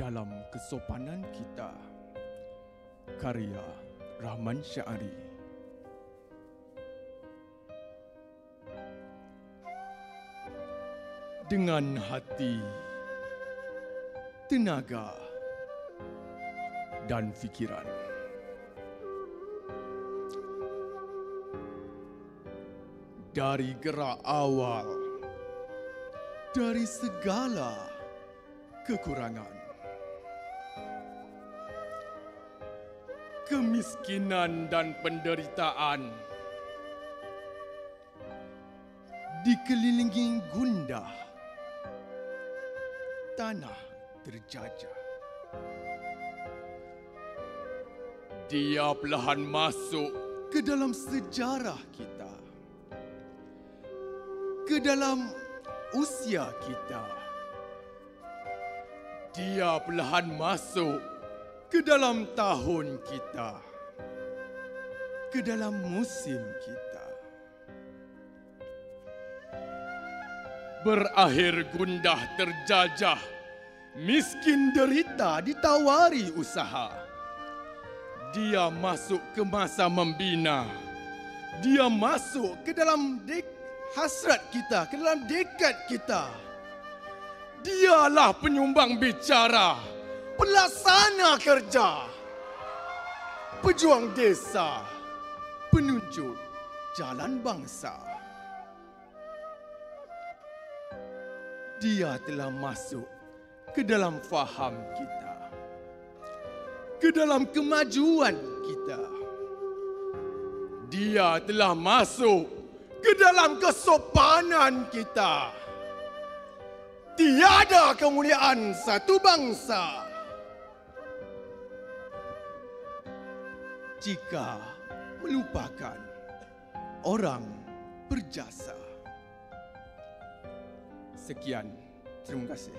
dalam kesopanan kita. Karya Rahman Syari. Dengan hati, tenaga dan fikiran, dari gerak awal, dari segala kekurangan, kemiskinan dan penderitaan, dikelilingi gundah, tanah terjajah. Dia perlahan masuk ke dalam sejarah kita, ke dalam usia kita. Dia perlahan masuk ke dalam tahun kita, ke dalam musim kita. Berakhir gundah terjajah, miskin derita ditawari usaha. Dia masuk ke masa membina. Dia masuk ke dalam hasrat kita, ke dalam dekad kita. Dialah penyumbang bicara, pelaksana kerja, pejuang desa, penunjuk jalan bangsa. Dia telah masuk ke dalam faham kita, ke dalam kemajuan kita. Dia telah masuk ke dalam kesopanan kita. Tiada kemuliaan satu bangsa jika melupakan orang berjasa. Sekian, terima kasih.